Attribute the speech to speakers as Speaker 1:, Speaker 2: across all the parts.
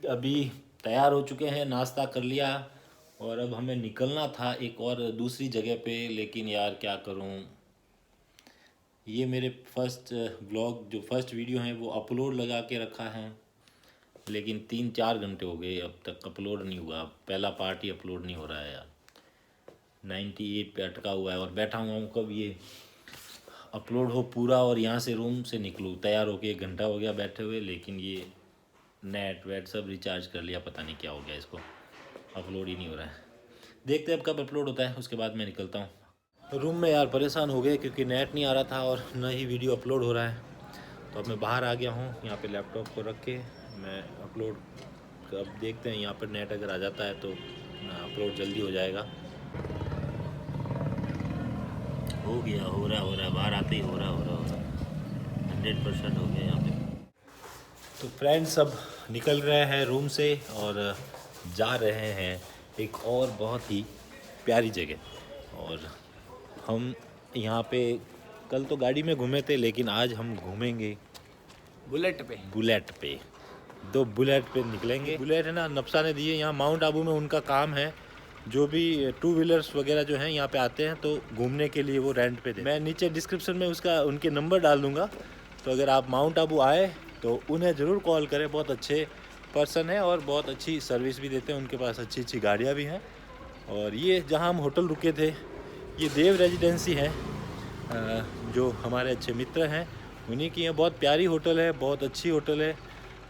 Speaker 1: अभी तैयार हो चुके हैं, नाश्ता कर लिया और अब हमें निकलना था एक और दूसरी जगह पे, लेकिन यार क्या करूं, ये मेरे फर्स्ट ब्लॉग जो फर्स्ट वीडियो हैं वो अपलोड लगा के रखा है, लेकिन 3-4 घंटे हो गए अब तक अपलोड नहीं हुआ। पहला पार्ट ही अपलोड नहीं हो रहा है यार, 98 पे अटका हुआ है और बैठा हुआ हूँ कब ये अपलोड हो पूरा और यहाँ से रूम से निकलूँ। तैयार होके 1 घंटा हो गया बैठे हुए, लेकिन ये नेट वेट सब रिचार्ज कर लिया, पता नहीं क्या हो गया इसको, अपलोड ही नहीं हो रहा है। देखते हैं अब कब अपलोड होता है, उसके बाद मैं निकलता हूँ। रूम में यार परेशान हो गए क्योंकि नेट नहीं आ रहा था और न ही वीडियो अपलोड हो रहा है, तो अब मैं बाहर आ गया हूँ। यहाँ पे लैपटॉप को रख के मैं अपलोड, अब देखते हैं यहाँ पर नेट अगर आ जाता है तो अपलोड जल्दी हो जाएगा। हो गया, हो रहा बाहर आते ही हो रहा 100% हो गया यहाँ पे। तो फ्रेंड्स अब निकल रहे हैं रूम से और जा रहे हैं एक और बहुत ही प्यारी जगह। और हम यहाँ पे कल तो गाड़ी में घूमे थे, लेकिन आज हम घूमेंगे बुलेट पे। 2 बुलेट पे निकलेंगे। बुलेट है ना, नब्सा ने दिए। यहाँ माउंट आबू में उनका काम है, जो भी 2 व्हीलर्स वगैरह जो हैं यहाँ पे आते हैं तो घूमने के लिए वो रेंट पे दे। मैं नीचे डिस्क्रिप्शन में उनके नंबर डाल दूँगा, तो अगर आप माउंट आबू आए तो उन्हें ज़रूर कॉल करें। बहुत अच्छे पर्सन है और बहुत अच्छी सर्विस भी देते हैं, उनके पास अच्छी गाड़ियाँ भी हैं। और ये जहाँ हम होटल रुके थे, ये देव रेजिडेंसी है, जो हमारे अच्छे मित्र हैं उन्हीं की है। बहुत प्यारी होटल है, बहुत अच्छी होटल है,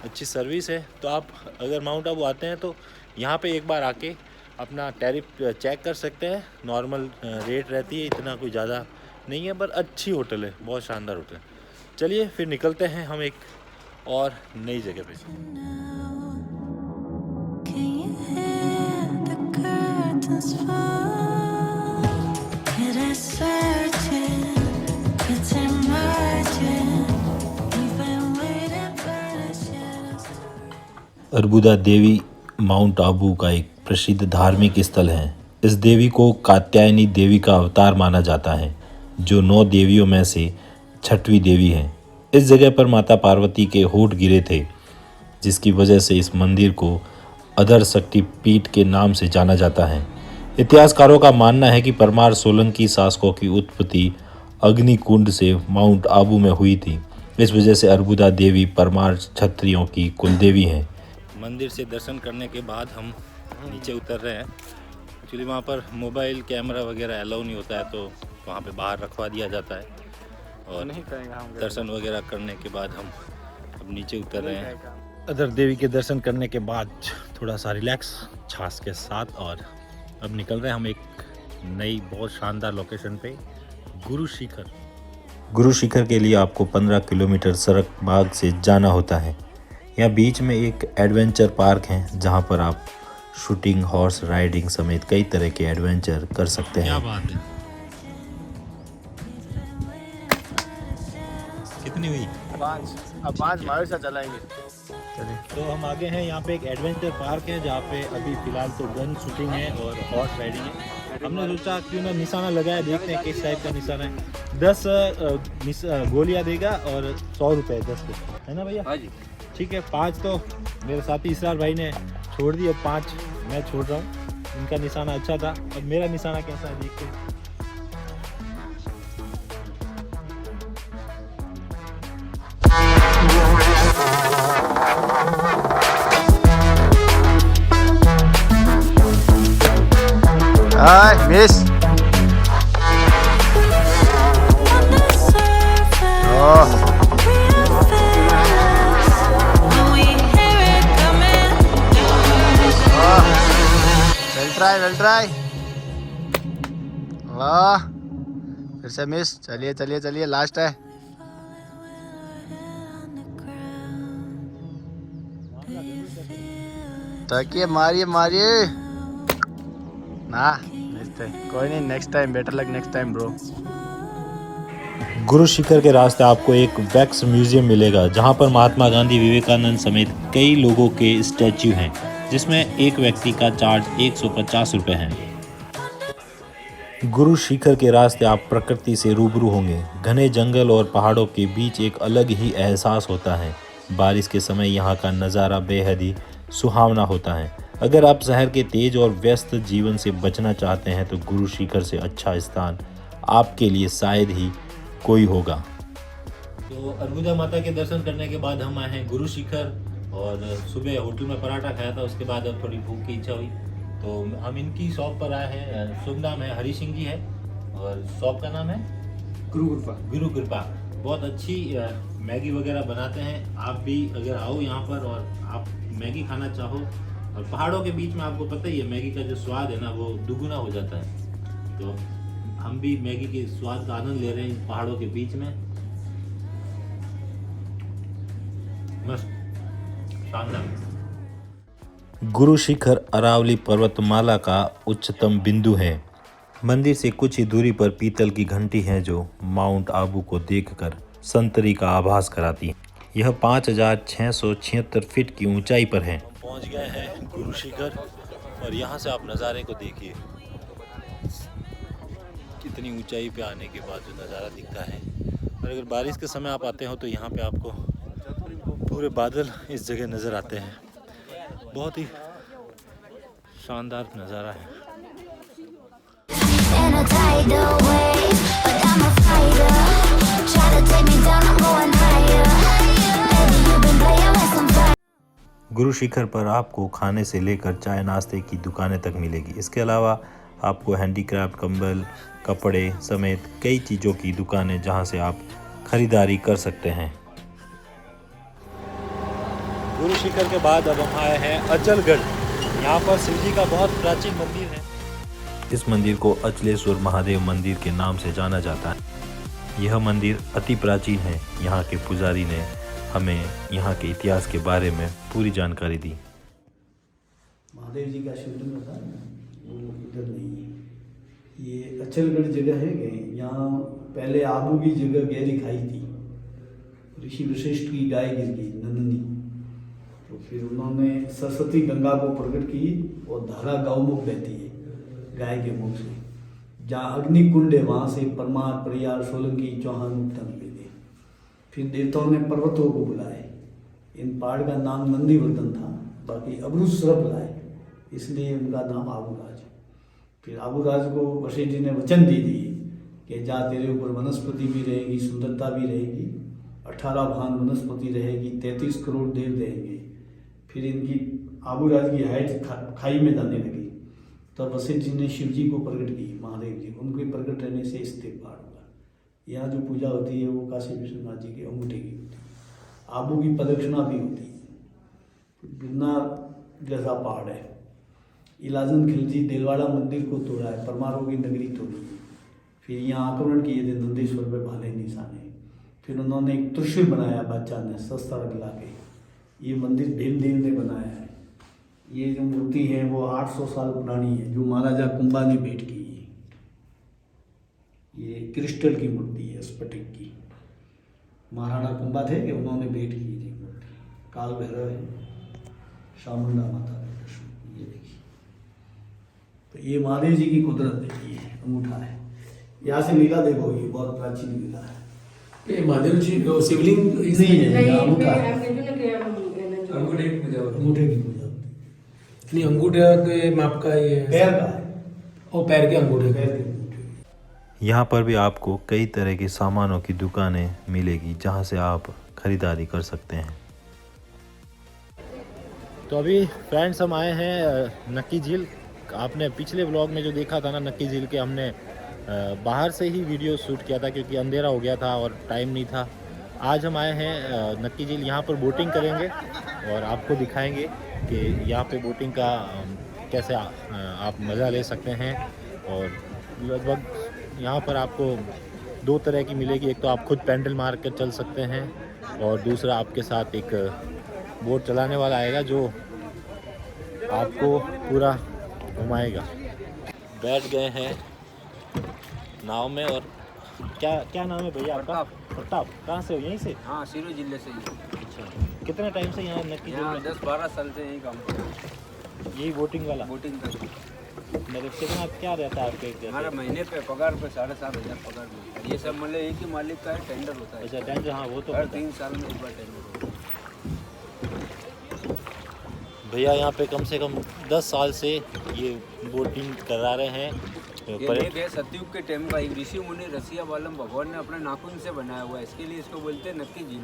Speaker 1: अच्छी सर्विस है। तो आप अगर माउंट आबू आते हैं तो यहाँ पे एक बार आके अपना टैरिफ चेक कर सकते हैं। नॉर्मल रेट रहती है, इतना कोई ज़्यादा नहीं है, पर अच्छी होटल है, बहुत शानदार होटल है। चलिए फिर निकलते हैं हम एक और नई जगह पे। अर्बुदा देवी माउंट आबू का एक प्रसिद्ध धार्मिक स्थल है। इस देवी को कात्यायनी देवी का अवतार माना जाता है, जो 9 देवियों में से 6वीं देवी है। इस जगह पर माता पार्वती के होठ गिरे थे, जिसकी वजह से इस मंदिर को अधर शक्ति पीठ के नाम से जाना जाता है। इतिहासकारों का मानना है कि परमार सोलंकी शासकों की उत्पत्ति अग्निकुंड से माउंट आबू में हुई थी। इस वजह से अर्बुदा देवी परमार क्षत्रियों की कुलदेवी हैं। मंदिर से दर्शन करने के बाद हम नीचे उतर रहे हैं। एक्चुअली वहाँ पर मोबाइल कैमरा वगैरह अलाउ नहीं होता है, तो वहाँ पे बाहर रखवा दिया जाता है। और नहीं दर्शन वगैरह करने के बाद हम अब नीचे उतर रहे हैं। अदर देवी के दर्शन करने के बाद थोड़ा सा रिलैक्स छाछ के साथ, और अब निकल रहे हैं हम एक नई बहुत शानदार लोकेशन पे, गुरु शिखर के लिए आपको 15 किलोमीटर सड़क मार्ग से जाना होता है। यहाँ बीच में एक एडवेंचर पार्क है, जहाँ पर आप शूटिंग, हॉर्स राइडिंग समेत कई तरह के एडवेंचर कर सकते हैं। क्या बात है, कितनी हुई?
Speaker 2: 5। अब 5 हमारे साथ चलाएंगे।
Speaker 1: तो हम आगे हैं, यहाँ पे एक एडवेंचर पार्क है, जहाँ पे अभी फिलहाल तो गन शूटिंग है और हॉर्स राइडिंग है। हमने सोचा क्यों ना निशाना लगाया, देखते हैं किस टाइप का निशाना है। 10 गोलियाँ देगा और 100 रुपये 10 है ना भैया?
Speaker 2: हाँ जी
Speaker 1: ठीक है। 5 तो मेरे साथी इसरार भाई ने छोड़ दिए, 5 मैं छोड़ रहा हूँ। उनका निशाना अच्छा था, अब मेरा निशाना कैसा है देखते हैं।
Speaker 2: Miss well try. वाह, फिर से मिस। चलिए लास्ट है। ताकि मारिए ना, कोई नहीं, next time, better luck next time bro.
Speaker 1: Guru Shikhar के रास्ते आपको एक वैक्स म्यूजियम मिलेगा, जहां पर महात्मा गांधी, विवेकानंद समेत कई लोगों के स्टैच्यू हैं, जिसमें एक व्यक्ति का चार्ज 150 रुपये है। गुरु शिखर के रास्ते आप प्रकृति से रूबरू होंगे। घने जंगल और पहाड़ों के बीच एक अलग ही एहसास होता है। बारिश के समय यहाँ का नज़ारा बेहद ही सुहावना होता है। अगर आप शहर के तेज और व्यस्त जीवन से बचना चाहते हैं तो गुरु शिखर से अच्छा स्थान आपके लिए शायद ही कोई होगा। तो अर्बुदा माता के दर्शन करने के बाद हम आए हैं गुरु शिखर, और सुबह होटल में पराठा खाया था, उसके बाद अब थोड़ी भूख की इच्छा हुई तो हम इनकी शॉप पर आए हैं। शुभ नाम है हरी सिंह जी है और शॉप का नाम है गुरु कृपा। बहुत अच्छी मैगी वगैरह बनाते हैं। आप भी अगर आओ यहाँ पर और आप मैगी खाना चाहो, और पहाड़ों के बीच में आपको पता ही है मैगी का जो स्वाद है ना वो दुगुना हो जाता है। तो हम भी मैगी के स्वाद का आनंद ले रहे हैं पहाड़ों के बीच में। मस्त, शानदार। गुरु शिखर अरावली पर्वतमाला का उच्चतम बिंदु है। मंदिर से कुछ ही दूरी पर पीतल की घंटी है जो माउंट आबू को देखकर संतरी का आभास कराती है। यह 5676 फीट की ऊंचाई पर है। पहुंच गए हैं गुरु शिखर, और यहाँ से आप नज़ारे को देखिए, कितनी ऊंचाई पे आने के बाद जो नज़ारा दिखता है। और अगर बारिश के समय आप आते हो तो यहाँ पे आपको पूरे बादल इस जगह नज़र आते हैं। बहुत ही शानदार नज़ारा है। गुरु शिखर पर आपको खाने से लेकर चाय नाश्ते की दुकानें तक मिलेगी। इसके अलावा आपको हैंडीक्राफ्ट, कंबल, कपड़े समेत कई चीज़ों की दुकानें जहां से आप खरीदारी कर सकते हैं। गुरु शिखर के बाद अब हम आए हैं अचलगढ़। यहाँ पर शिव जी का बहुत प्राचीन मंदिर है। इस मंदिर को अचलेश्वर महादेव मंदिर के नाम से जाना जाता है। यह मंदिर अति प्राचीन है। यहाँ के पुजारी ने हमें यहाँ के इतिहास के बारे में पूरी जानकारी दी।
Speaker 3: महादेव जी का शिवलिंग था वो इधर नहीं है, ये अचलगढ़ जगह है गए। यहाँ पहले आबू की जगह गहरी खाई थी, ऋषि वशिष्ठ की गाय गिर गई नंदनी, तो फिर उन्होंने सरस्वती गंगा को प्रकट की और धारा गौमुख बहती है गाय के मुख से। जहाँ अग्नि कुंड है वहाँ से परमार, परियार, सोलंकी, चौहान मुक्ता मिले थे। फिर देवताओं ने पर्वतों को बुलाए। इन पहाड़ का नाम नंदीवर्धन था, बाकी अबरूसरभ लाए, इसलिए उनका नाम आबूराज। फिर आबूराज को वशिष्ठ जी ने वचन दे दिए कि जा तेरे ऊपर वनस्पति भी रहेगी, सुंदरता भी रहेगी, 18 भान वनस्पति रहेगी, 33 करोड़ देव रहेंगे। फिर इनकी आबूराज की हाइट खाई में जाने लगी। तब वशिष्ठ जी ने शिव जी को प्रकट की, महादेव जी को। उनके प्रकट रहने से स्थिर पहाड़ हुआ। यहाँ जो पूजा होती है वो काशी विश्वनाथ जी के अंगूठे की होती है। आबू की प्रदक्षिणा भी होती है। गिरनार जैसा पहाड़ है। इलाजन खिलजी देलवाड़ा मंदिर को तोड़ा है, परमारों की नगरी तोड़ी है। फिर यहाँ आक्रमण किए थे नंदेश्वर पे भाले निशाने। फिर उन्होंने एक त्रिशूल बनाया बादशाह ने शस्त्र मिला के। ये मंदिर भीमदेव ने बनाया है। ये जो मूर्ति है वो 800 साल पुरानी है, जो महाराजा कुंभा ने भेंट की है। ये क्रिस्टल की मूर्ति है, स्फटिक की। महाराणा कुंभा थे कि उन्होंने भेंट की थी मूर्ति। काल भैरव है, चामुंडा माता है, ये देखिए। तो ये महादेव जी की कुदरत देखिए, अंगूठा है। यहाँ से लीला देखो, ये बहुत प्राचीन लीला है।
Speaker 4: ये महादेव जी शिवलिंग
Speaker 3: नहीं है, अंगूठा है।
Speaker 4: अंगूठे की पूजा होती
Speaker 3: अंगूठे की पूजा होती
Speaker 4: है। नहीं, अंगूठे के माप का ये
Speaker 3: है। पैर का है,
Speaker 4: और पैर के अंगूठे
Speaker 3: पैर के अंगूठे।
Speaker 1: यहाँ पर भी आपको कई तरह के सामानों की दुकानें मिलेगी जहाँ से आप खरीदारी कर सकते हैं। तो अभी फ्रेंड्स हम आए हैं नक्की झील। आपने पिछले व्लॉग में जो देखा था ना नक्की झील के, हमने बाहर से ही वीडियो शूट किया था क्योंकि अंधेरा हो गया था और टाइम नहीं था। आज हम आए हैं नक्की झील। यहाँ पर बोटिंग करेंगे और आपको दिखाएंगे कि यहाँ पे बोटिंग का कैसे आप मज़ा ले सकते हैं। और लगभग यहाँ पर आपको 2 तरह की मिलेगी। एक तो आप खुद पैडल मार कर चल सकते हैं और दूसरा आपके साथ एक बोट चलाने वाला आएगा जो आपको पूरा घुमाएगा। बैठ गए हैं नाव में। और क्या नाम है भैया आपका? प्रताप। कहाँ से हो? यहीं से?
Speaker 5: हाँ, सिरोही जिले से।
Speaker 1: अच्छा, कितने टाइम से यहाँ नक्की झील में?
Speaker 5: 10-12 साल से यही काम कर रहे हैं।
Speaker 1: यही बोटिंग वाला?
Speaker 5: बोटिंग का
Speaker 1: मतलब कितना क्या रहता है आपके?
Speaker 5: हमारा महीने पे पगार पे 7,500 पगार मिलता है। ये सब मतलब एक ही मालिक का है, टेंडर होता है।
Speaker 1: अच्छा, टेंडर। हाँ, वो तो
Speaker 5: हर
Speaker 1: पता है।
Speaker 5: 3 साल में एक बार टेंडर होता है।
Speaker 1: भैया यहाँ पे कम से कम 10 साल से ये बोटिंग करा रहे हैं।
Speaker 5: ये लेक है सतयुग के टाइम का, एक ऋषि मुनि रसिया बालम भगवान ने अपने नाखून से बनाया हुआ है, इसके लिए इसको बोलते हैं नक्की झील।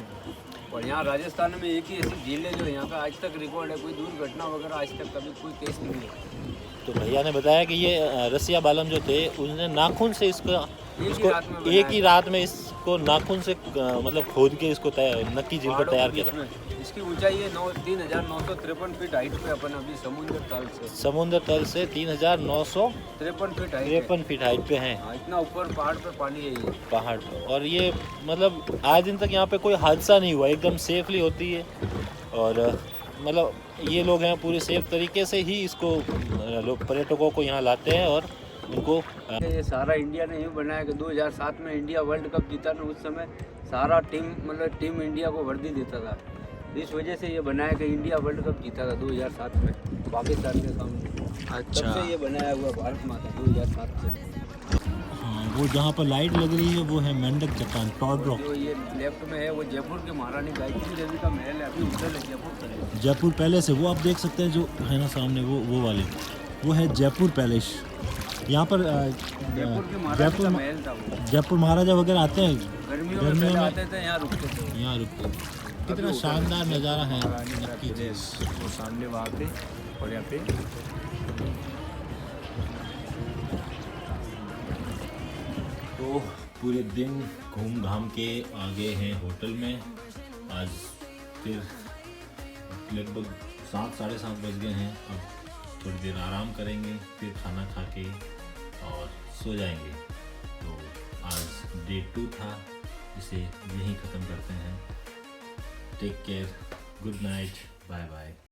Speaker 5: और यहाँ राजस्थान में एक ही ऐसी झील है जो यहाँ का आज तक रिकॉर्ड है, कोई दुर्घटना वगैरह आज तक कभी कोई केस नहीं है।
Speaker 1: तो भैया ने बताया कि ये रसिया बालम जो थे उन्होंने नाखून से इसको एक ही रात में इसको नाखून से मतलब खोद के इसको नक्की झील को तैयार किया था।
Speaker 5: इसकी ऊंचाई है 3,953 फीट हाइट पे अपन अभी
Speaker 1: समुद्र तल से 3,953 फीट हाइट पे हैं।
Speaker 5: हाँ, इतना ऊपर पहाड़ पे पानी है ये
Speaker 1: पहाड़ पे। और ये मतलब आज दिन तक यहाँ पे कोई हादसा नहीं हुआ, एकदम सेफली होती है। और मतलब ये लोग हैं पूरे सेफ तरीके से ही इसको लोग पर्यटकों को यहाँ लाते हैं और उनको
Speaker 5: ये सारा इंडिया ने यूँ बनाया कि 2007 में इंडिया वर्ल्ड कप जीता ना, उस समय सारा टीम इंडिया को वर्दी देता था। इस वजह से ये बनाया कि इंडिया वर्ल्ड कप जीता था 2007 में पाकिस्तान के सामने।
Speaker 2: अच्छा।
Speaker 5: तब से ये बनाया हुआ भारत माता 2007 से।
Speaker 1: हाँ, वो जहाँ पर लाइट लग रही है वो है मेंढक चट्टान, टॉड रॉक।
Speaker 5: जो ये लेफ्ट में है वो जयपुर के महारानी गायत्री देवी का महल है, अभी उधर है
Speaker 1: जयपुर पैलेस है, वो आप देख सकते हैं जो है ना सामने, वो वाले वो है जयपुर पैलेस। यहाँ पर
Speaker 5: जयपुर के महाराजा का महल था वो।
Speaker 1: जयपुर महाराजा वगैरह आते हैं
Speaker 5: गर्मियों में पहले आते थे, यहाँ रुकते थे।
Speaker 1: यहाँ रुकते हैं। कितना शानदार नज़ारा है नक्की झील।
Speaker 5: वो सामने वहाँ पे और यहाँ पे
Speaker 1: तो पूरे दिन घूम घाम के आ गए हैं होटल में। आज फिर लगभग 7 साढ़े 7 बज गए हैं। अब थोड़ी देर आराम करेंगे, फिर खाना खा के और सो जाएंगे। तो आज डे 2 था, इसे यहीं ख़त्म करते हैं। Take care, good night, bye bye.